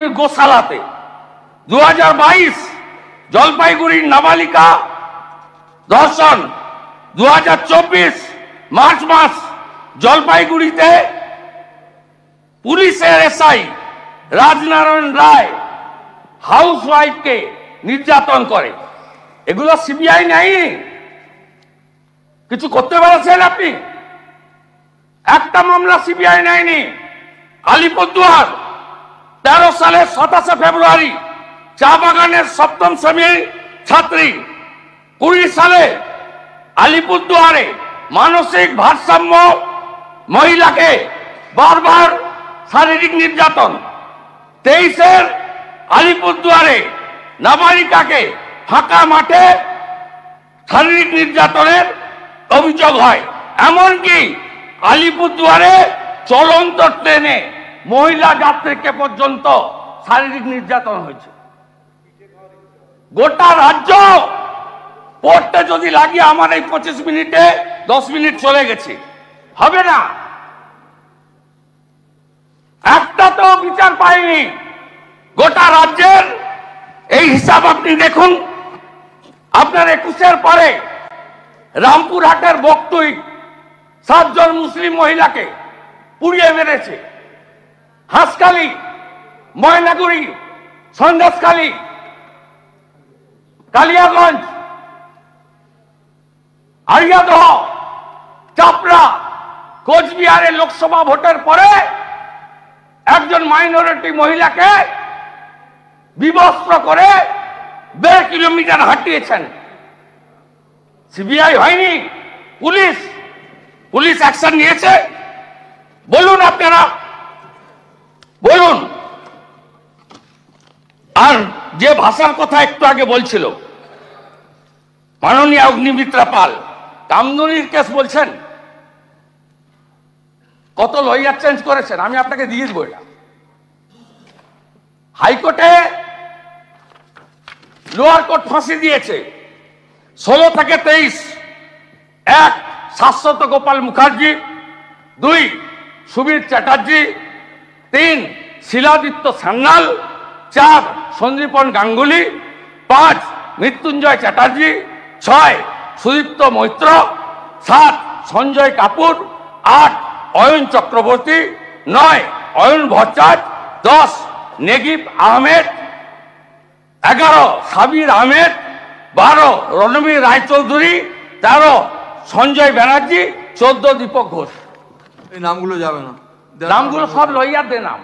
গোশালাতে 2022 জলপাইগুড়ির নাবালিকা ধর্ষণ, 2024 মার্চ মাস জলপাইগুড়িতে পুলিশের এসআই রাজনারায়ণ রায় হাউসওয়াইফকে নির্যাতন করে। এগুলো সিবিআই নেই, কিছু করতে পেরেছেন আপনি? একটা মামলা সিবিআই নেয়নি। আলিপুরদুয়ার 13 সালের 27 ফেব্রুয়ারি চা বাগানের 7ম শ্রেণীর ছাত্রী, 20 সালে আলিপুরদুয়ারে মানসিক ভারসাম্য মহিলাকে বারবার শারীরিক নির্যাতন, 23-এর আলিপুরদুয়ারে নাবালিকাকে ফাঁকা মাঠে শারীরিক নির্যাতনের অভিযোগ হয়। এমনকি আলিপুরদুয়ারে চলন্ত ট্রেনে মহিলা যাত্রীকে পর্যন্ত শারীরিক নির্যাতন হয়েছে। গোটা রাজ্য পড়তে যদি লাগিয়ে আমার এই 25 মিনিটে 10 মিনিট চলে গেছে, হবে না। একটা তো বিচার পাইনি গোটা রাজ্যের। এই হিসাব আপনি দেখুন, আপনার 21-এর পরে রামপুরহাটের বকটুই 7 জন মুসলিম মহিলাকে পুড়িয়ে মেরেছে। হাঁসখালি, ময়নাগুড়ি, সন্দেশখালী, কালিয়াগঞ্জ, আরিয়াদহ, চাপড়া, কোচবিহারে লোকসভা ভোটের পরে একজন মাইনরিটি মহিলাকে বিবস্ত্র করে 1.5 কিলোমিটার হাঁটিয়েছেন। সিবিআই হয়নি, পুলিশ অ্যাকশন নিয়েছে? বলুন আপনারা, বলুন। আর যে ভাষার কথা একটু আগে বলছিল মাননীয় অগ্নিমিত্রা পাল, কামদুনির কেস বলছেন, কত লয়ার চেঞ্জ করেছেন, আমি আপনাকে দিয়ে দেবো। এটা হাইকোর্টে লোয়ার কোর্ট ফাঁসি দিয়েছে 16 থেকে 23। 1 শাশ্বত গোপাল মুখার্জি, 2 সুবীর চ্যাটার্জি, 3 শিলাদিত্য সান্যাল, 4 সন্দীপন গাঙ্গুলি, 5 মৃত্যুঞ্জয় চ্যাটার্জি, 6 সুদীপ্ত মৈত্র, 7 সঞ্জয় কাপুর, 8 অয়ন চক্রবর্তী, 9 অয়ন ভট্টাচ, 10 নেগিব আহমেদ, 11 সাবির আহমেদ, 12 রণবীর রায়চৌধুরী, 13 সঞ্জয় ব্যানার্জি, 14 দীপক ঘোষ। এই নামগুলো যাবে না, নামগুলো সব লয়ারদের নাম।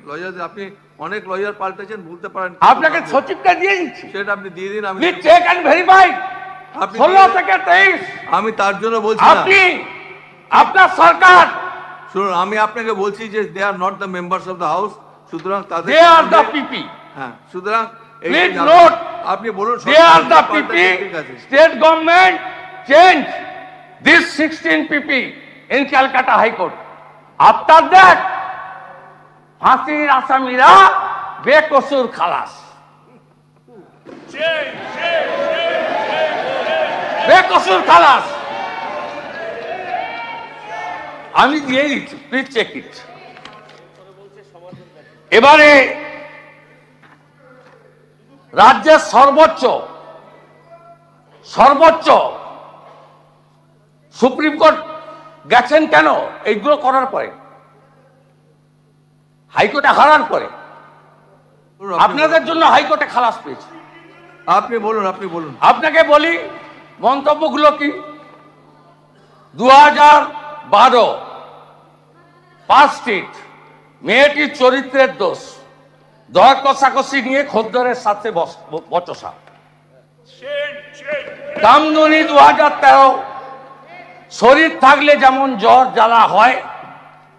লয়ার আপনি অনেক লয়ার পাল্টেছেন, বলতে পারেন। আপনাকে সচিবটা দিয়ে দিচ্ছি, সেটা আপনি দিয়ে দিন। আমি চেক এন্ড ভেরিফাই 16 থেকে 23। আমি তার জন্য বলছি আপনি, আপনার সরকার, শুনুন, আমি আপনাকে বলছি যে they are not the members of the house, সুতরাং তাদের দে আর দ্য পিপি। হ্যাঁ, সুতরাং প্লিজ নোট, আপনি বলুন they are the PP. State government change this 16 PP in Calcutta high court. After that ফাঁসির আসামিরা বেকসুর খালাস, বেকসুর খালাস। আমি দিয়ে দিচ্ছি, প্লিজ চেক ইট। এবারে রাজ্যের সর্বোচ্চ সুপ্রিম কোর্ট গেছেন কেন? এইগুলো করার পরে, হাইকোর্টে হারার পরে আপনাদের জন্য হাইকোর্টে খালাস পেয়েছে। আপনি বলুন, আপনি বলুন। আপনাকে বলি মন্তব্যগুলো কি। 2012 পার্ক স্ট্রিট, মেয়েটির চরিত্রের দোষ, দর কষাকষি নিয়ে খদ্দরের সাথে বচসা। কামদুনি 2013, শরীর থাকলে যেমন জ্বর জ্বালা হয়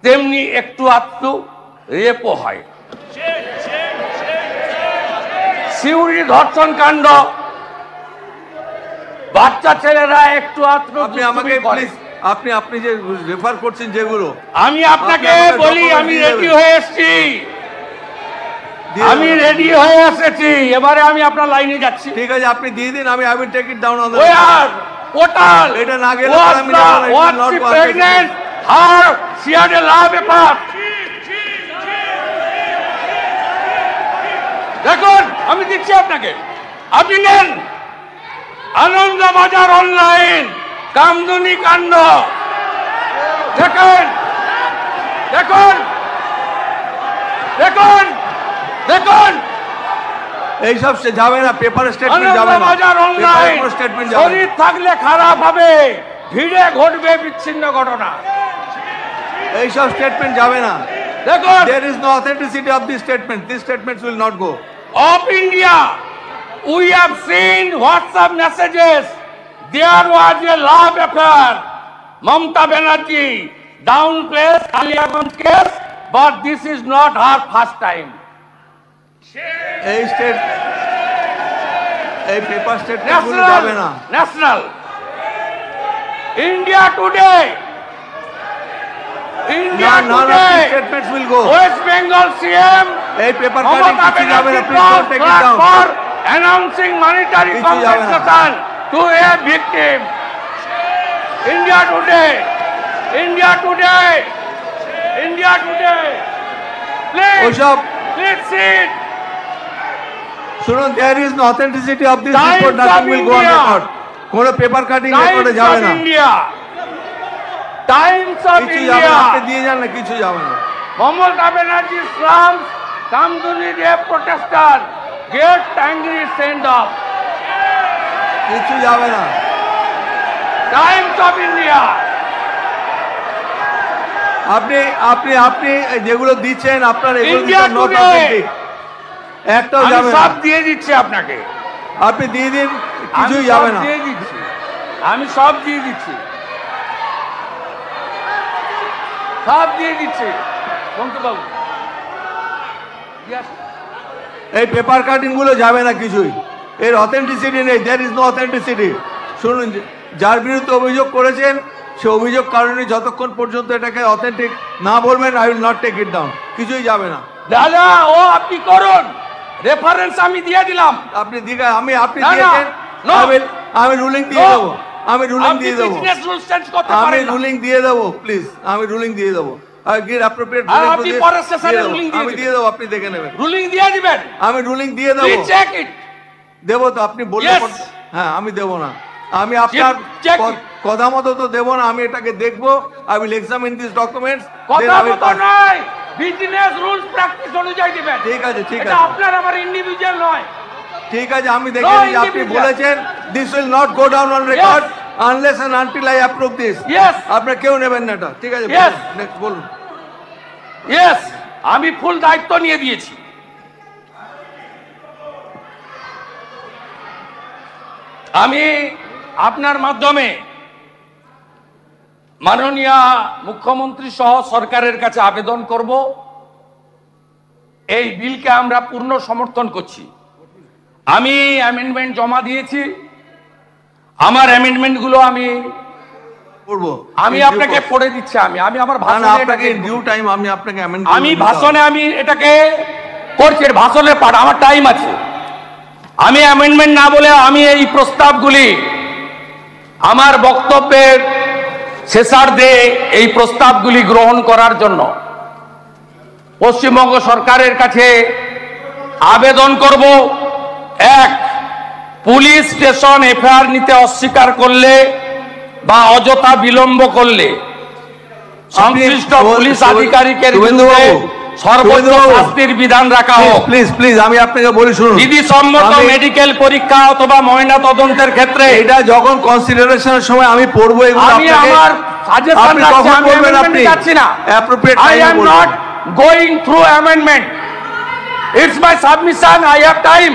তেমনি একটু আধটু রেপও হয়। সিউড়ি ধর্ষণ কাণ্ড, বাচ্চা ছেলেরা একটু আধটু। আপনি আমাকে প্লিজ, আপনি যে রেফার করছেন যেগুলো, আমি আপনাকে বলি, আমি রেডি হয়ে এসেছি, এবারে আমি আপনার লাইনে যাচ্ছি। ঠিক আছে, আপনি দিয়ে দিন, আমি I will take it down on the portal. এটা না গেলে আমি pregnant her, she had a law paper. দেখুন আমি দিচ্ছি আপনাকে, আপনি নেন আনন্দবাজার অনলাইন কামদুনি কাণ্ড দেখেন, দেখুন দেখুন দেখুন এইসব সে যাবে না, পেপার স্টেটমেন্ট যাবে না, আনন্দবাজার অনলাইন পেপার স্টেটমেন্ট যাবে না। শরীর থাকলে খারাপ হবে, ভিড়ে ঘটবে বিচ্ছিন্ন ঘটনা। এইসব স্টেটমেন্ট যাবে না। দেখুন There is no authenticity of this statement. These statements will not go. of India, we have seen WhatsApp messages. There was a love affair. Mamata Banerjee downplays Aliaganj case, but this is not her first time. এই state এই paper statement গুলো যাবে না। National. India today. India None of these today. statements will go. West Bengal CM. এই paper cutting Mamata কিছু যাবে না, Banerjee please don't take it down. for announcing monetary কিছু যাবে না। compensation to a victim. India today, India today, India today. Please, ওইসব please sit. শুনুন, there is no authenticity of this Times report. Nothing of will go on India. record. কোনো paper cutting Times রেকর্ডে যাবে of না। India. Times of কিছু যাবে না, আপনি India. দিয়ে যান না, কিছু যাবে না। Mamata Banerjee slums Kamduni rape protester. Get angry, send off. কিছু যাবে না। Times of India. আপনি আপনি আপনি যেগুলো দিচ্ছেন আপনার এগুলো India নট today. অথেন্টিক, একটাও আমি যাবে না। সব দিয়ে দিচ্ছি আপনাকে, আপনি দিয়ে দিন, আমি কিছুই সব যাবে না। দিয়ে দিচ্ছি, আমি সব দিয়ে দিচ্ছি, সব দিয়ে দিচ্ছি বঙ্কিমবাবু। Yes. এই পেপার কাটিং গুলো যাবে না কিছুই, এর অথেন্টিসিটি নেই, দেয়ার ইজ নো অথেন্টিসিটি। শুনুন, যার বিরুদ্ধে অভিযোগ করেছেন সে অভিযোগ কারণে যতক্ষণ পর্যন্ত এটাকে অথেন্টিক না বলবেন, I will not take it down, কিছুই যাবে না। দাদা ও আপনি করুন, রেফারেন্স আমি দিয়ে দিলাম। আপনি দিকে আপনি না, না, দিয়েছেন, no. আমি রুলিং দিয়ে No. দেবো, আমি রুলিং আপনি দিয়ে দেবো, বিজনেস রুলস চেঞ্জ করতে আমি পারেন না। রুলিং দিয়ে দেবো, প্লিজ আমি রুলিং দিয়ে দেবো। I give appropriate R ruling to আপনি this, পরের session-এ দিয়ে দেবো। ruling দিয়ে আমি দিবেন। দিয়ে দেবো, আপনি দেখে নেবেন। রুলিং দিয়ে দিবেন, আমি রুলিং দিয়ে দেবো, প্লিজ চেক ইট। দেবো তো, আপনি বললে Yes. হ্যাঁ, আমি দেবো না, আমি আপনার check it. কথা মতো তো দেবো না, আমি এটাকে দেখবো, I will examine this documents. কথা মতো নয়, বিজনেস রুলস প্র্যাকটিস অনুযায়ী দিবেন। ঠিক আছে, ঠিক এটা আছে, আপনার আমার ইন্ডিভিজুয়াল নয়। ঠিক আছে, আমি দেখে নিচ্ছি। আপনি individual. বলেছেন this will not go down on record unless and until I approve this. Yes. আপনার কেউ নেবেন না এটা, ঠিক আছে? Yes. নেক্সট বলুন। ইয়েস, আমি ফুল দায়িত্ব নিয়ে দিয়েছি। আমি আপনার মাধ্যমে মাননীয় মুখ্যমন্ত্রী সহ সরকারের কাছে আবেদন করব, এই বিলকে আমরা পূর্ণ সমর্থন করছি। আমি অ্যামেন্ডমেন্ট জমা দিয়েছি, আমার অ্যামেন্ডমেন্টগুলো আমি করবো, আপনাকে পড়ে দিচ্ছি। আমি আমার না, ভাষণে আপনাকে এটাকে- ডিউ টাইম আমি আপনাকে আমি ভাষণে আমি এটাকে করছি, ভাষণের পাঠ আমার টাইম আছে। আমি অ্যামেন্ডমেন্ট না বলে আমি এই প্রস্তাবগুলি আমার বক্তব্যের শেষার্ধে এই প্রস্তাবগুলি গ্রহণ করার জন্য পশ্চিমবঙ্গ সরকারের কাছে আবেদন করব। এক, পুলিশ স্টেশন এফআইআর নিতে অস্বীকার করলে বা অযথা বিলম্ব করলে সংশ্লিষ্ট পুলিশ আধিকারিকের বিরুদ্ধে সর্বোচ্চ শাস্তির বিধান রাখা হোক। প্লিজ প্লিজ আমি আপনাকে বলি, শুনুন, বিধিসম্মত মেডিকেল পরীক্ষা অথবা ময়না তদন্তের ক্ষেত্রে এটা যখন কনসিডারেশনের সময় আমি পড়বো এগুলো, আমি আমার সাজেশন আপনি কখন বলবেন? আপনি যাচ্ছি না, appropriate I am not going through amendment, it's my submission, I have time.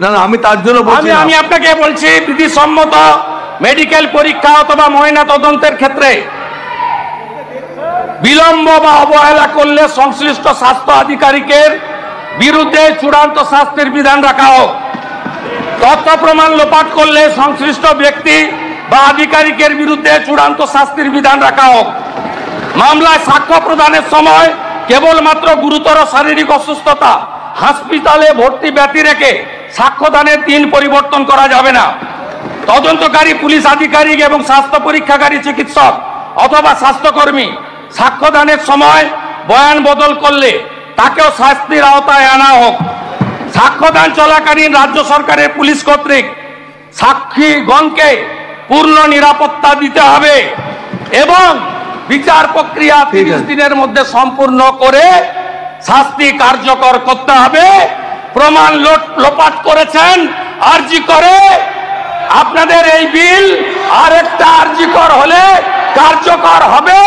না না, আমি তার জন্য বলছি না। আমি আপনাকে বলছি, বিধিসম্মত মেডিকেল পরীক্ষা অথবা ময়না তদন্তের ক্ষেত্রে বিলম্ব বা অবহেলা করলে সংশ্লিষ্ট স্বাস্থ্য আধিকারিকের বিরুদ্ধে চূড়ান্ত শাস্তির বিধান রাখা হোক। তথ্য প্রমাণ লোপাট করলে সংশ্লিষ্ট ব্যক্তি বা আধিকারিকের বিরুদ্ধে চূড়ান্ত শাস্তির বিধান রাখা হোক। মামলায় সাক্ষ্য প্রদানের সময় কেবলমাত্র গুরুতর শারীরিক অসুস্থতা, হাসপাতালে ভর্তি ব্যতি রেখে সাক্ষ্যদানের দিন পরিবর্তন করা যাবে না। তদন্তকারী পুলিশ আধিকারিক এবং স্বাস্থ্য পরীক্ষাকারী চিকিৎসক অথবা স্বাস্থ্যকর্মী সাক্ষ্যদানের সময় বয়ান বদল করলে তাকেও শাস্তির আওতায় আনা হোক। সাক্ষ্যদান চলাকালীন রাজ্য সরকারের পুলিশ কর্তৃক সাক্ষীগণকে পূর্ণ নিরাপত্তা দিতে হবে এবং বিচার প্রক্রিয়া 30 দিনের মধ্যে সম্পূর্ণ করে শাস্তি কার্যকর করতে হবে। প্রমাণ লোপাট করেছেন আরজি করে, আপনাদের এই বিল আরেকটা আরজি কর হলে কার্যকর হবে।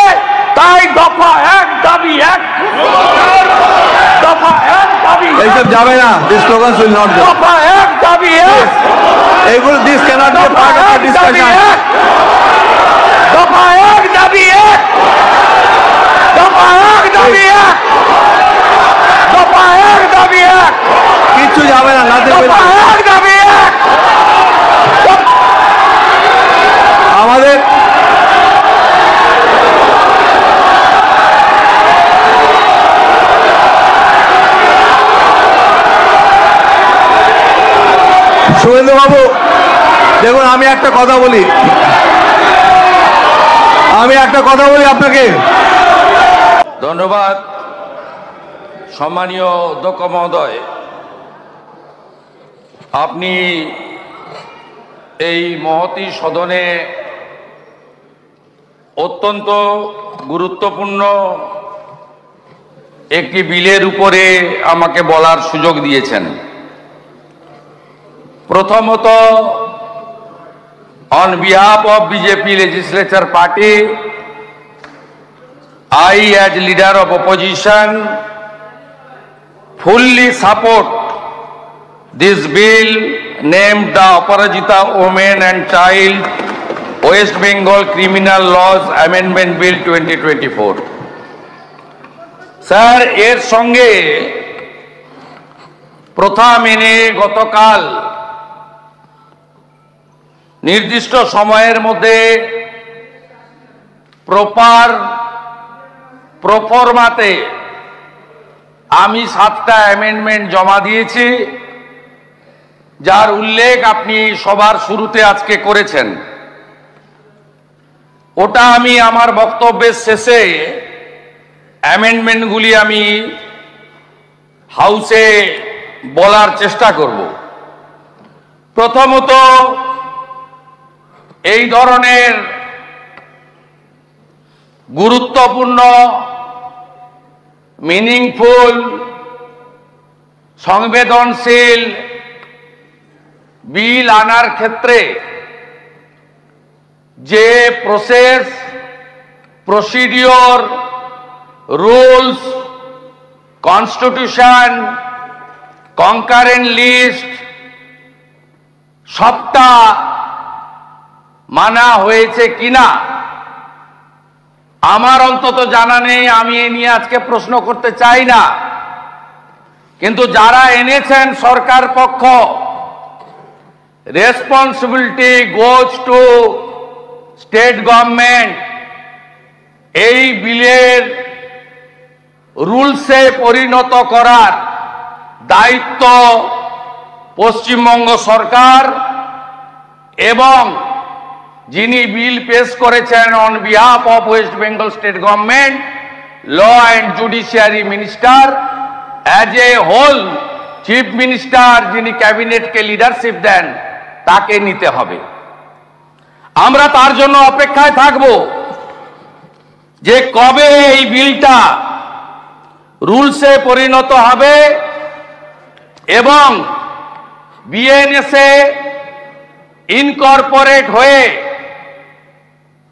তাই দফা 1 দাবি 1, দফা 1 দাবি এইসব যাবে না। This slogans will not go. দফা 1 দাবি 1, এইগুলো this cannot be a part of the discussion. দফা 1 দাবি 1, দফা 1 দাবি 1, দফা 1 দাবি 1, কিচ্ছু যাবে না। nothing will দফা 1 দাবি 1। আমাদের শুভেন্দু বাবু দেখুন, আমি একটা কথা বলি আপনাকে। ধন্যবাদ সম্মানীয় অধ্যক্ষ মহোদয়, আপনি এই মহতী সদনে অত্যন্ত গুরুত্বপূর্ণ একটি বিলের উপরে আমাকে বলার সুযোগ দিয়েছেন। প্রথমত, on behalf of BJP legislature party, I as leader of opposition fully support this bill named the Aparajita Women and Child West Bengal Criminal Laws Amendment Bill 2024. Sir, এর সঙ্গে প্রথা মেনে গতকাল নির্দিষ্ট সময়ের মধ্যে প্রফরমাতে আমি 7টা অ্যামেন্ডমেন্ট জমা দিয়েছি, যার উল্লেখ আপনি সবার শুরুতে আজকে করেছেন। ওটা আমি আমার বক্তব্যের শেষে অ্যামেন্ডমেন্টগুলি আমি হাউসে বলার চেষ্টা করব। প্রথমত, এই ধরনের গুরুত্বপূর্ণ, মিনিংফুল, সংবেদনশীল বিল আনার ক্ষেত্রে যে process, procedure, rules, constitution, concurrent list সবটা মানা হয়েছে কিনা আমার অন্তত জানা নেই। আমি এ নিয়ে আজকে প্রশ্ন করতে চাই না, কিন্তু যারা এনেছেন সরকার পক্ষ, responsibility goes two state government. এই বিলের রুলসে পরিণত করার দায়িত্ব পশ্চিমবঙ্গ সরকার এবং যিনি বিল পেশ করেছেন on behalf of West Bengal state government, law and judiciary minister as a whole, chief minister যিনি ক্যাবিনেটকে লিডারশিপ দেন, তাকে নিতে হবে। আমরা তার জন্য অপেক্ষায় থাকব যে কবে এই বিলটা রুলসে পরিণত হবে এবং বিএনএসে ইনকর্পোরেট হয়ে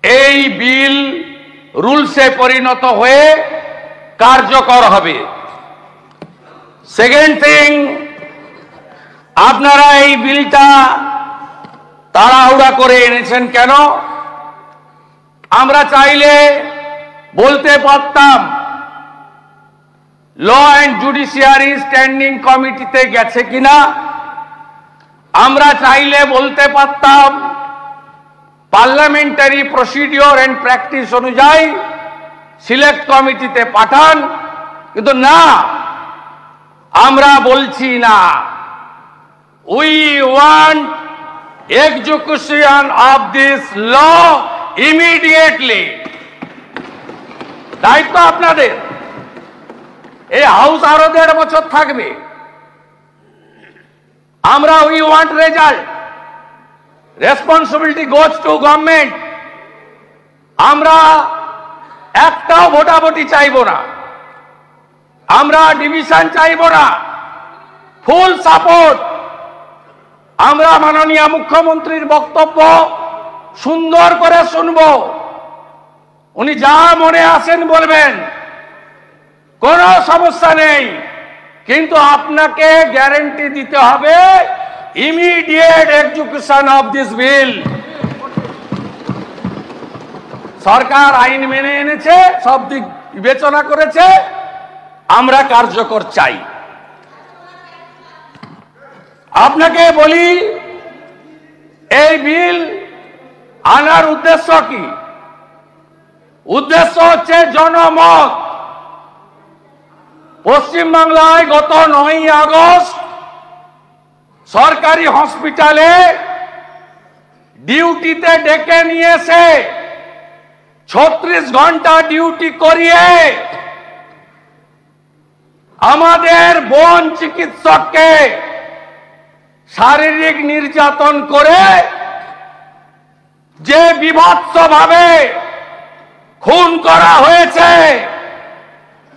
এই বিল রুলসে পরিণত হয়ে কার্যকর হবে। সেকেন্ড থিং, আপনারা এই বিলটা তাড়াহুড়া করে এনেছেন কেন? আমরা চাইলে বলতে পারতাম ল অ্যান্ড জুডিশিয়ারি স্ট্যান্ডিং কমিটিতে গেছে কিনা, আমরা চাইলে বলতে পারতাম পার্লামেন্টারি প্রসিডিওর অ্যান্ড প্র্যাকটিস অনুযায়ী সিলেক্ট কমিটিতে পাঠান, কিন্তু না, আমরা বলছি না। We want execution of this law immediately. দায়িত্ব আপনাদের। এই হাউস আরো 1.5 বছর থাকবে, আমরা we want result, responsibility goes to government. আমরা একটাও ভোটাভুটি চাইব না, আমরা ডিভিশন চাইব না, ফুল সাপোর্ট। আমরা মাননীয় মুখ্যমন্ত্রীর বক্তব্য সুন্দর করে শুনব, উনি যা মনে আসেন বলবেন, কোনো সমস্যা নেই। কিন্তু আপনাকে গ্যারান্টি দিতে হবে immediate execution of this bill. সরকার আইন মেনে এনেছে, সব দিক বিবেচনা করেছে, আমরা কার্যকর চাই। আপনাকে বলি, এই বিল আনার উদ্দেশ্য কি? উদ্দেশ্য হচ্ছে জনমত। পশ্চিমবাংলায় গত 9ই আগস্ট সরকারি হসপিটালে ডিউটিতে ডেকে নিয়ে এসে 36 ঘন্টা ডিউটি করিয়ে আমাদের বোন চিকিৎসককে শারীরিক নির্যাতন করে যে বিভৎসভাবে খুন করা হয়েছে,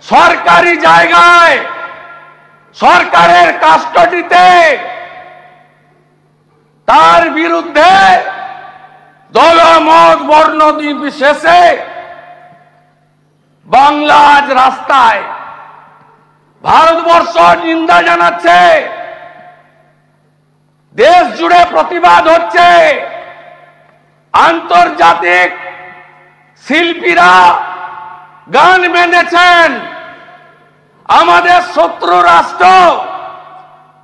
সরকারি জায়গায় সরকারের কাস্টডিতে, তার বিরুদ্ধে দলমত বর্ণ নির্বিশেষে বাংলা আজ রাস্তায়, ভারতবর্ষ নিন্দা জানাচ্ছে, দেশ জুড়ে প্রতিবাদ হচ্ছে। আন্তর্জাতিক শিল্পীরা গান বেঁধেছেন। আমাদের শত্রু রাষ্ট্র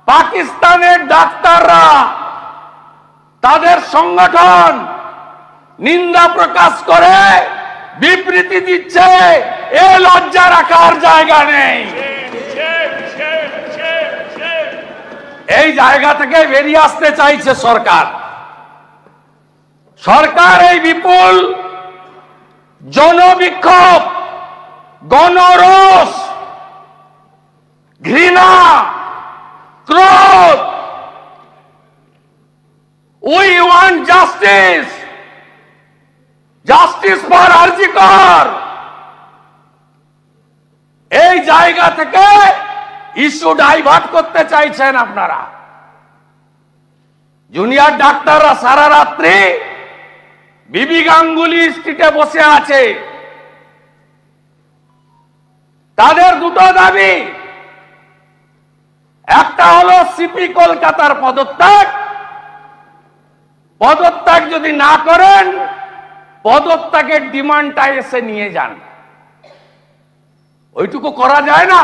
পাকিস্তানের ডাক্তাররা, তাদের সংগঠন নিন্দা প্রকাশ করে বিবৃতি দিচ্ছে। এ লজ্জা রাখার জায়গা নেই। এই জায়গা থেকে বেরিয়ে আসতে চাইছে সরকার। সরকার এই বিপুল জনবিক্ষোভ, গণরোষ, ঘৃণা, ক্রোধ, we want justice, justice for RG Kar, এই জায়গা থেকে ইস্যু ডাইভার্ট করতে চাইছেন আপনারা। জুনিয়র ডাক্তাররা সারা রাত্রি বিবি গাঙ্গুলি স্ট্রিটে বসে আছে। তাদের দুটো দাবি, একটা হলো সিপি কলকাতার পদত্যাগ। পদত্যাগ যদি না করেন, পদত্যাগের ডিমান্ডটা এসে নিয়ে যান। ওইটুকু করা যায় না।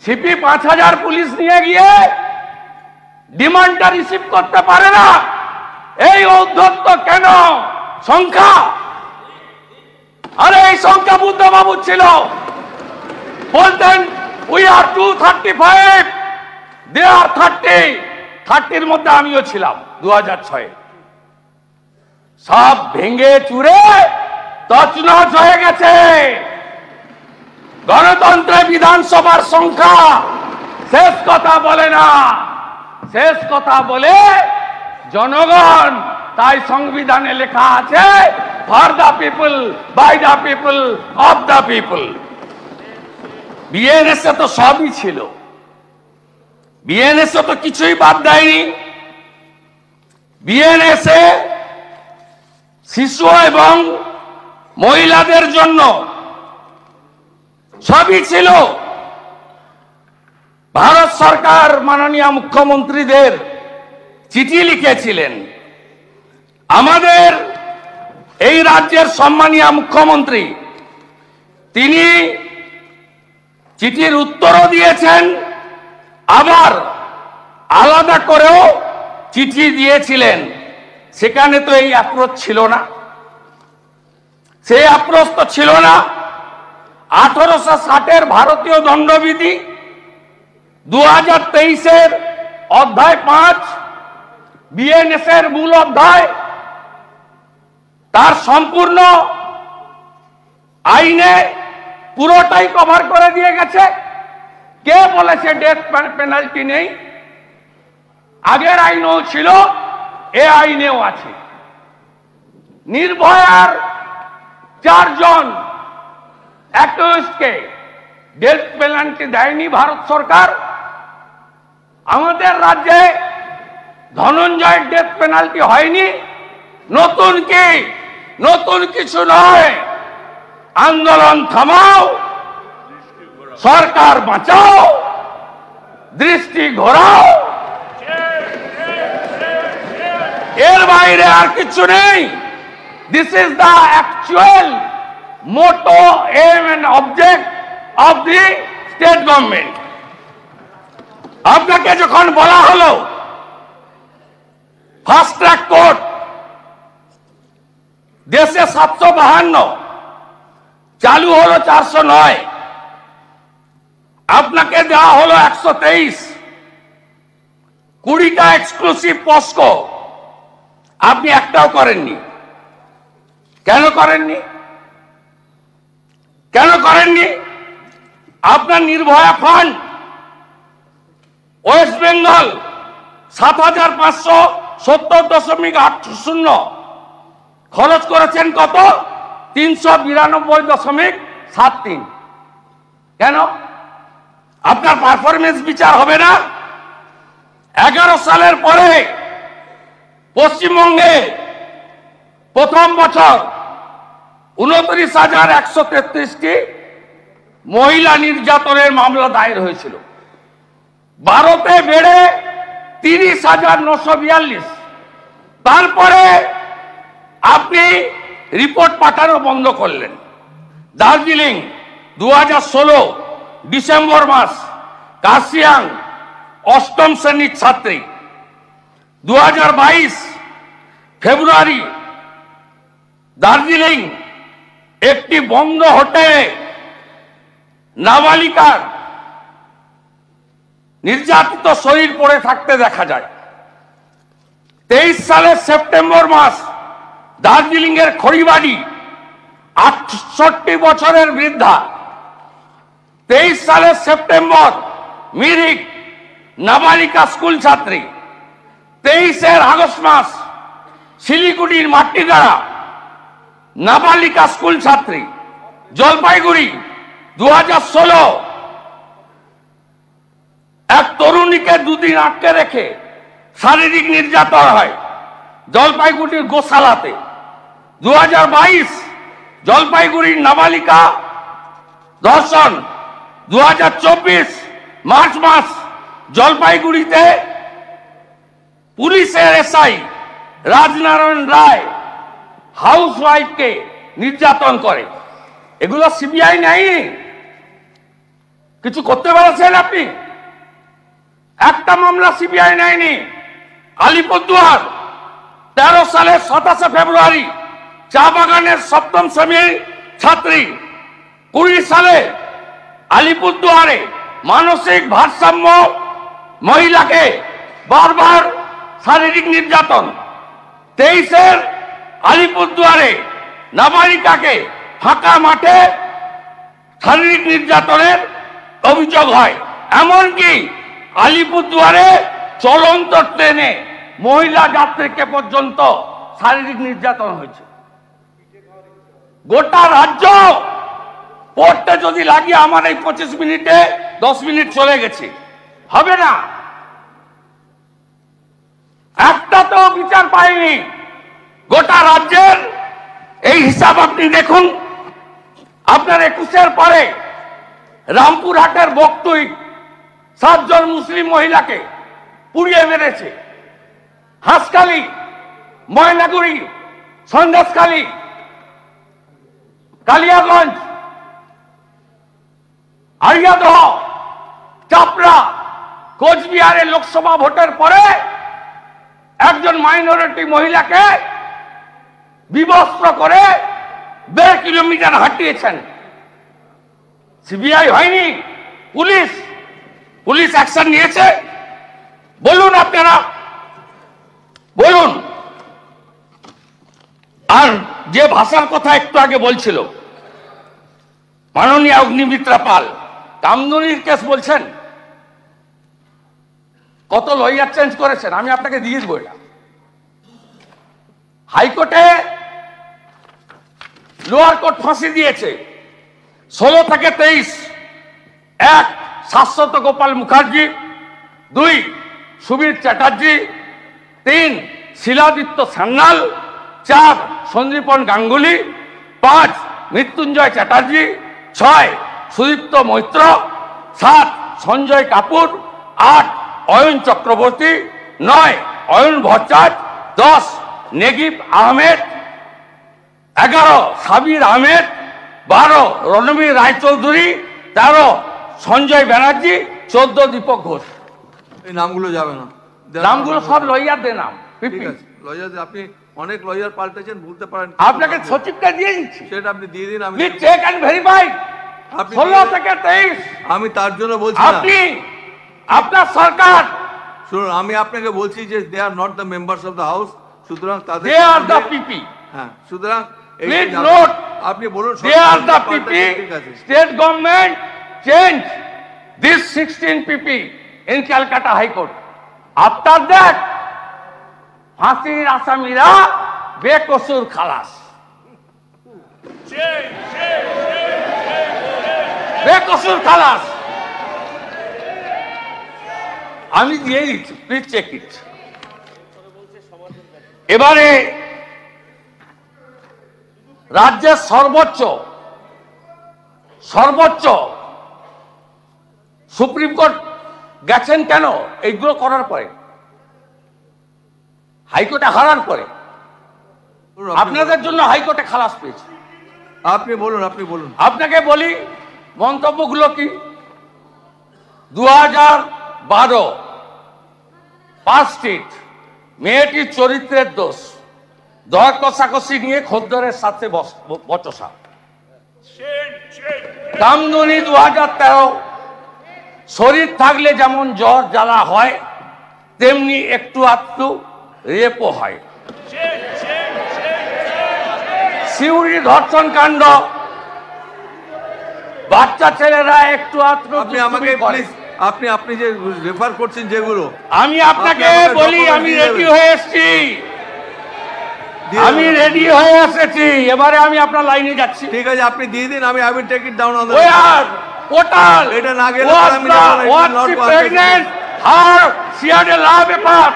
সিপি 5000 পুলিশ নিয়ে গিয়ে ডিমান্ডটা রিসিভ করতে পারে না। এই ঔদ্ধত্য কেন? সংখ্যা, আরে এই সংখ্যা বুদ্ধবাবু ছিল, বলতেন উই আর 235, দে আর 30। 30-র মধ্যে আমিও ছিলাম 2006-এ। সব ভেঙে চুরে তছনছ হয়ে গেছে। গণতন্ত্রে বিধানসভার সংখ্যা শেষ কথা বলে না, শেষ কথা বলে জনগণ। তাই সংবিধানে লেখা আছে for the people, by the people, of the people. BNSA তো সবই ছিল, বিএনএসএ তো কিছুই বাদ দেয়নি। বিএনএসএ শিশু এবং মহিলাদের জন্য সবই ছিল। ভারত সরকার মাননীয় মুখ্যমন্ত্রীদের চিঠি লিখেছিলেন। আমাদের এই রাজ্যের সম্মানীয় মুখ্যমন্ত্রী, তিনি চিঠির উত্তরও দিয়েছেন, আবার আলাদা করেও চিঠি দিয়েছিলেন। সেখানে তো এই অ্যাপ্রোচ ছিল না, সেই অ্যাপ্রোচ তো ছিল না। 1860-এর ভারতীয় দণ্ডবিধি 2023-এর অধ্যায় 5, বিএনএস-এর মূল অধ্যায়, তার সম্পূর্ণ আইনে পুরোটাই কভার করে দিয়ে গেছে। কে বলেছে ডেথ পেনাল্টি নেই? আগের আইনেও ছিল, এ আইনেও আছে। নির্ভয়ার 4 জন অ্যাকিউজডকে ডেথ পেনাল্টি দেয়নি ভারত সরকার। আমাদের রাজ্যে ধনঞ্জয়ের ডেথ পেনাল্টি হয়নি। নতুন কি? নতুন কিছু নয়। আন্দোলন থামাও, সরকার বাঁচাও, দৃষ্টি ঘোরাও, এর বাইরে আর কিছু নেই। This is the actual motto, aim and object of the state government. আপনাকে যখন বলা হলো ফাস্ট ট্র্যাক কোর্ট দেশে 752, চালু হলো 409, আপনাকে দেওয়া হলো 123, 20টা এক্সক্লুসিভ পস্কো, আপনি একটাও করেননি। কেন করেননি? কেন করেননি? আপনার নির্ভয়া ফান্ড ওয়েস্ট বেঙ্গল 7,570.80 খরচ করেছেন কত? 392.73। কেন? আপনার পারফরমেন্স বিচার হবে না? 11 সালের পরে পশ্চিমবঙ্গে প্রথম বছর 29,133টি মহিলা নির্যাতনের মামলা দায়ের হয়েছিল। 12তে বেড়ে 30,942। তারপরে আপনি রিপোর্ট পাঠানো বন্ধ করলেন। দার্জিলিং 2016 ডিসেম্বর মাস, কার্শিয়াং 8ম শ্রেণীর ছাত্রী। 2022 ফেব্রুয়ারি দার্জিলিং একটি বন্ধ হোটেলে নাবালিকার নির্যাতিত শরীর পড়ে থাকতে দেখা যায়। 23 সালের সেপ্টেম্বর মাস দার্জিলিং এর খড়িবাড়ি 68 বছরের বৃদ্ধা। 23 সালের সেপ্টেম্বর মিরিক নাবালিকা স্কুল ছাত্রী। 23 আগস্ট মাস শিলিগুড়ির মাটিগাড়া নাবালিকা স্কুল ছাত্রী। জলপাইগুড়ি 2016 এক তরুণীকে 2 দিন আটকে রেখে শারীরিক নির্যাতন হয় জলপাইগুড়ির গোশালাতে। 2022 জলপাইগুড়ির নাবালিকা ধর্ষণ। 2024 মার্চ মাস জলপাইগুড়িতে পুলিশের এসআই রাজনারায়ণ রায় হাউসওয়াইফকে নির্যাতন করে। এগুলো সিবিআই নেই, কিছু করতে পেরেছেন আপনি? একটা মামলা সিবিআই নেয়নি। আলিপুরদুয়ার 13 সালের 27 ফেব্রুয়ারি চা বাগানের 7ম শ্রেণীর ছাত্রী। 20 সালে আলিপুরদুয়ারে মানসিক ভারসাম্য মহিলাকে বারবার শারীরিক নির্যাতন। 23 আলিপুরদুয়ারে নাবালিকাকে ফাঁকা মাঠে শারীরিক নির্যাতনের অভিযোগ হয়। এমনকি আলিপুরদুয়ারে চলন্ত ট্রেনে মহিলা যাত্রীকে পর্যন্ত শারীরিক নির্যাতন হয়েছে। গোটা রাজ্য পড়তে যদি লাগে আমার এই 25 মিনিটে 10 মিনিট চলে গেছে, হবে না। একটা তো বিচার পায়নি গোটা রাজ্যের। এই হিসাব আপনি দেখুন। আপনার 21 পরে রামপুরহাটের বকটুই 7 জন মুসলিম মহিলাকে পুড়িয়ে মেরেছে। হাঁসখালি, ময়নাগুড়ি, সন্দেশখালী, কালিয়াগঞ্জ, আরিয়াদহ, চাপড়া, কোচবিহারে লোকসভা ভোটের পরে একজন মাইনরিটি মহিলাকে বিবস্ত্র করে 1.5 কিলোমিটার হাঁটিয়েছেন। সিবিআই হয়নি, পুলিশ অ্যাকশন নিয়েছে? বলুন আপনারা, বলুন। আর যে ভাষার কথা একটু আগে বলছিল মাননীয় অগ্নিমিত্রা পাল, কামদুনির কেস বলছেন, কত লয়ার চেঞ্জ করেছেন, আমি আপনাকে দিয়ে দেবো। এটা হাইকোর্টে লোয়ার কোর্ট ফাঁসি দিয়েছে 16 থেকে 23। 1 শাশ্বত গোপাল মুখার্জি, 2 সুবীর চ্যাটার্জি, 3 শিলাদিত্য সান্যাল, 4 সন্দীপন গাঙ্গুলি, 5 মৃত্যুঞ্জয় চ্যাটার্জি, 6 সুদীপ্ত মৈত্র, 7 সঞ্জয় কাপুর, 8 অয়ন চক্রবর্তী, 9 অয়ন ভট্টাচার্য, 10 নেগিব আহমেদ, 11 সাবির আহমেদ, 12 রণবীর রায়চৌধুরী, 13 সঞ্জয় ব্যানার্জি, 14 দীপক ঘোষ। এই নামগুলো যাবে না, নামগুলো সব লয়ারদের নাম। ঠিক আছে, লয়ার আপনি অনেক লয়ার পাল্টেছেন, ভুলতে পারেন। আপনাকে সচিবটা দিয়ে দিচ্ছি, সেটা আপনি দিয়ে দিন। আমি চেক এন্ড ভেরিফাই। 16 থেকে 23 আমি তার জন্য বলছি আপনি, আপনার সরকার। শুনুন, আমি আপনাকে বলছি যে they are not the members of the house, সুতরাং তাদের দে আর দ্য পিপি। হ্যাঁ, সুতরাং প্লিজ নোট, আপনি বলুন they are the PP. State government change this 16 PP in Calcutta high court. After that ফাঁসির আসামিরা বেকসুর খালাস, বেকসুর খালাস। আমি দিয়ে দিচ্ছি, প্লিজ চেক ইট। এবারে রাজ্যের সর্বোচ্চ সুপ্রিম কোর্ট গেছেন কেন? এইগুলো করার পরে, হাইকোর্টে হারার পরে আপনাদের জন্য হাইকোর্টে খালাস পেয়েছে। আপনি বলুন, আপনি বলুন। আপনাকে বলি মন্তব্যগুলো কি। 2012 পার্ক স্ট্রিট, মেয়েটির চরিত্রের দোষ, দর কষাকষি নিয়ে খদ্দরের সাথে বচসা। কামদুনি 2013, শরীর থাকলে যেমন জ্বর জ্বালা হয় তেমনি একটু আধটু রেপও হয়। সিউড়ি ধর্ষণ কাণ্ড, বাচ্চা ছেলেরা একটু আধটু। আপনি আমাকে প্লিজ, আপনি যে রেফার করছেন যেগুলো, আমি আপনাকে বলি, আমি রেডি হয়ে এসেছি, আমি রেডি হয়ে এসেছি। এবারে আমি আপনার লাইনে যাচ্ছি। ঠিক আছে, আপনি দিয়ে দিন, আমি I will take it down on the portal. এটা না গেলে আমি pregnant her she had a love paper.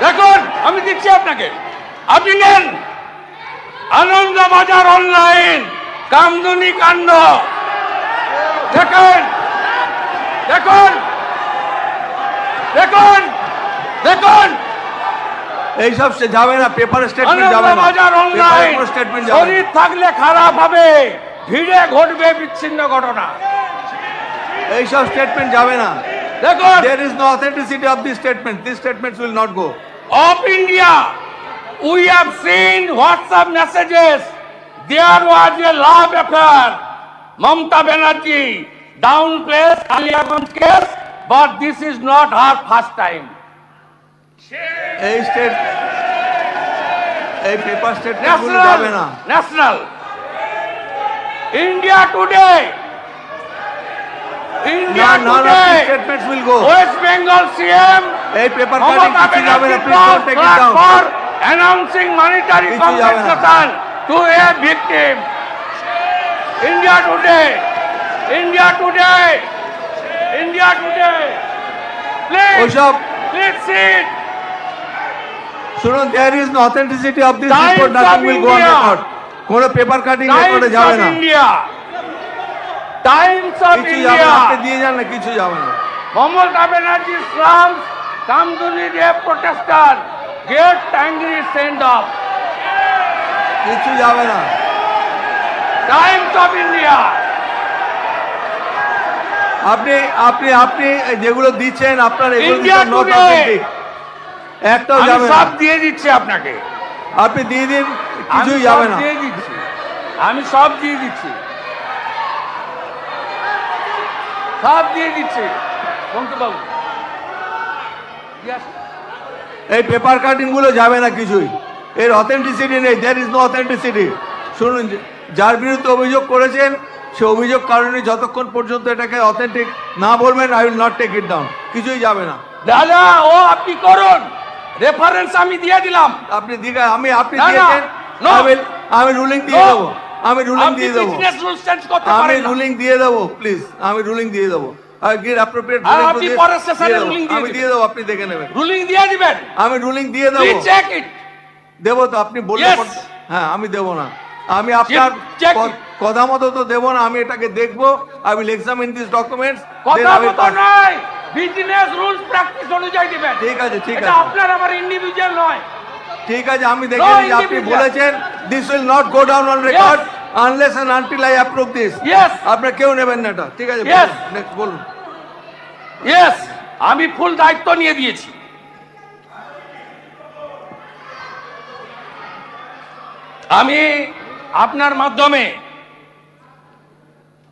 দেখুন, আমি দিচ্ছি আপনাকে, আপনি নেন। আনন্দবাজার অনলাইন কামদুনি কাণ্ড দেখুন, দেখুন, দেখুন, দেখুন। এইসব যাবে না, পেপার স্টেটমেন্ট যাবে না, আনন্দবাজার অনলাইন। স্টেটমেন্ট যাবে না। শরীর থাকলে খারাপ হবে, ভিড়ে ঘটবে বিচ্ছিন্ন ঘটনা। এইসব স্টেটমেন্ট যাবে না। দেখুন, there is no authenticity of this statement. These statements will not go. of India, we have seen WhatsApp messages. There was a love affair. Mamata Banerjee downplays Aliaganj case, but this is not her first time. এই paper statement গুলো যাবে না। National. India today. India today. Statements will go. West Bengal CM. এই paper cutting কিছু যাবে না, please don't take it down. For announcing monetary compensation to a victim. India today. India today. India today. Please sit. শুনুন, there is no authenticity of this report. Nothing will go on record. কোনো paper cutting রেকর্ডে যাবে না। Times of India. আপনি দিয়ে যান না, কিছু যাবে না। Mamata Banerjee slams Kamduni rape protester. Get angry, send off. কিছু যাবে না। Times of India. আপনি যেগুলো দিচ্ছেন আপনার এগুলো India নট today. অথেন্টিক, একটাও যাবে না। সব দিয়ে দিচ্ছি আপনাকে, আপনি দিয়ে দিন, কিছুই যাবে না। দিয়ে দিচ্ছি, আমি সব দিয়ে দিচ্ছি, সব দিয়ে দিচ্ছি বঙ্কিমবাবু। এই পেপার কাটিং গুলো যাবে না কিছুই, এর অথেন্টিসিটি নেই, দেয়ার ইজ নো অথেন্টিসিটি। শুনুন, যার বিরুদ্ধে অভিযোগ করেছেন সে অভিযোগ কারণে যতক্ষণ পর্যন্ত এটাকে অথেন্টিক না বলবেন, I will not take it down. কিছুই যাবে না দাদা, ও আপনি করুন, রেফারেন্স আমি দিয়ে দিলাম। আপনি আপনি দিয়েছেন, আমি রুলিং দিয়ে দেবো, আমি রুলিং দিয়ে দেবো, আমি রুলিং দিয়ে দেবো, প্লিজ আমি রুলিং দিয়ে দেবো। আমি দিয়ে দেবো, আপনি দেখে নেবেন। রুলিং দিয়ে দিবেন? আমি রুলিং দিয়ে দেবো, দেবো তো, আপনি বললে হ্যাঁ আমি দেবো না, আমি আপনার কথা মতো তো দেবো না, আমি এটাকে দেখবো। I will examine this documents. কথা মতো নয়, বিজনেস রুলস প্র্যাকটিস অনুযায়ী দিবেন। ঠিক আছে, ঠিক আছে, এটা আপনার আমার ইন্ডিভিজুয়াল নয়। ঠিক আছে, আমি দেখে নিই। আপনি বলেছেন this will not go down on record unless and until I approve this. আপনারা কেউ নেবেন না এটা, ঠিক আছে? নেক্সট বলুন। ইয়েস, আমি ফুল দায়িত্ব নিয়ে দিয়েছি। আমি আপনার মাধ্যমে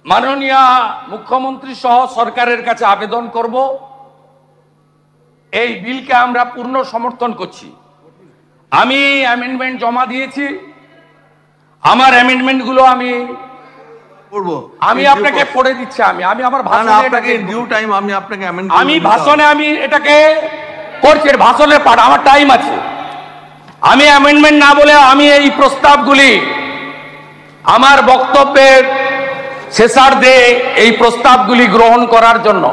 মাননীয় মুখ্যমন্ত্রী সহ সরকারের কাছে আবেদন করব, এই বিলকে আমরা পূর্ণ সমর্থন করছি। আমি অ্যামেন্ডমেন্ট জমা দিয়েছি, আমার অ্যামেন্ডমেন্ট গুলো আমি আপনাকে পড়ে দিচ্ছি। আমি আমার ভাষণে আমি এটাকে করছি, ভাষণের পাঠ আমার টাইম আছে। আমি অ্যামেন্ডমেন্ট না বলে আমি এই প্রস্তাবগুলি আমার বক্তব্যের শেষার্ধে এই প্রস্তাবগুলি গ্রহণ করার জন্য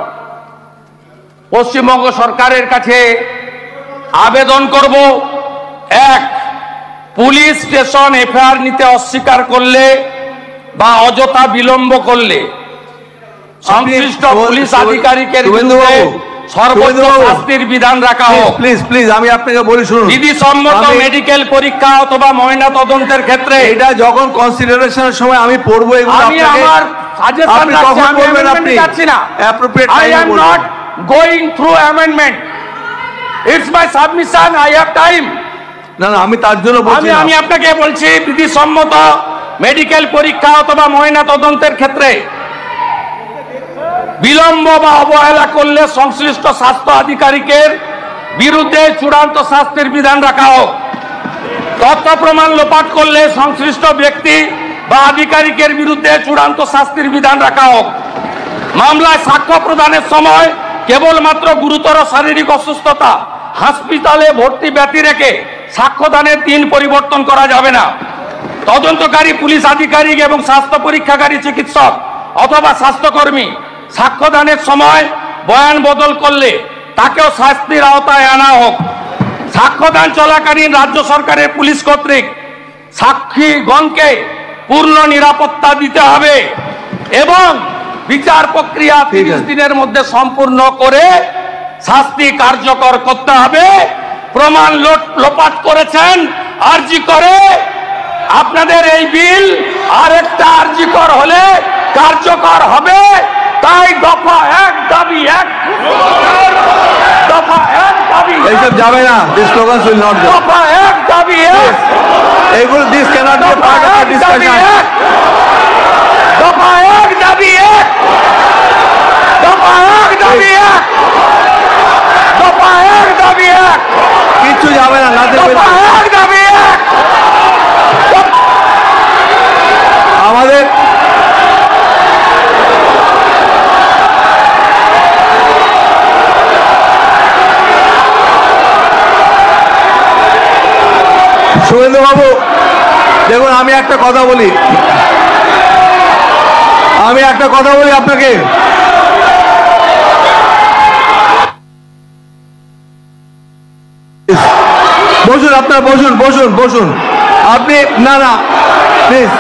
পশ্চিমবঙ্গ সরকারের কাছে আবেদন করব। এক, পুলিশ স্টেশন এফআইআর নিতে অস্বীকার করলে বা অযথা বিলম্ব করলে সংশ্লিষ্ট পুলিশ আধিকারিকের বিরুদ্ধে সর্বোচ্চ শাস্তির বিধান রাখা হোক। প্লিজ প্লিজ আমি আপনাকে বলি, শুনুন। বিধিসম্মত মেডিকেল পরীক্ষা অথবা ময়না তদন্তের ক্ষেত্রে এটা যখন কনসিডারেশনের সময় আমি পড়বো, এগুলো আমি আমার সাজেশন রাখছি, আমি অ্যামেন্ডমেন্ট যাচ্ছি না। I am not going through amendment. It's my submission. I have time. না না, আমি তার জন্য বলছি। আমি আপনাকে বলছি, বিধিসম্মত মেডিকেল পরীক্ষা অথবা ময়না তদন্তের ক্ষেত্রে বিলম্ব বা অবহেলা করলে সংশ্লিষ্ট স্বাস্থ্য আধিকারিকের বিরুদ্ধে চূড়ান্ত শাস্তির বিধান রাখা হোক। তথ্য প্রমাণ লোপাট করলে সংশ্লিষ্ট ব্যক্তি বা আধিকারিকের বিরুদ্ধে চূড়ান্ত শাস্তির বিধান রাখা হোক। মামলায় সাক্ষ্য প্রদানের সময় কেবলমাত্র গুরুতর শারীরিক অসুস্থতা, হাসপাতালে ভর্তি ব্যতি রেখে সাক্ষ্যদানের দিন পরিবর্তন করা যাবে না। তদন্তকারী পুলিশ আধিকারিক এবং স্বাস্থ্য পরীক্ষাকারী চিকিৎসক অথবা স্বাস্থ্যকর্মী সাক্ষ্যদানের সময় বয়ান বদল করলে তাকেও শাস্তির আওতায় আনা হোক। সাক্ষ্যদান চলাকালীন রাজ্য সরকারের পুলিশ কর্তৃক সাক্ষীগণকে পূর্ণ নিরাপত্তা দিতে হবে এবং বিচার প্রক্রিয়া 30 দিনের মধ্যে সম্পূর্ণ করে শাস্তি কার্যকর করতে হবে। প্রমাণ লোপাট করেছেন আরজি করে, আপনাদের এই বিল আরেকটা আরজি কর হলে কার্যকর হবে। তাই দফা 1 দাবি 1, দফা 1 দাবি এইসব যাবে না। This slogans will not go. দফা 1 দাবি 1, এগুলো this cannot be part of the discussion. দফা 1 দাবি 1, দফা 1 দাবি 1, দফা 1 দাবি 1, কিচ্ছু যাবে না। দফা 1 দাবি 1। আমাদের শুভেন্দু বাবু, দেখুন আমি একটা কথা বলি, আপনাকে। বসুন, আপনার বসুন। আপনি না প্লিজ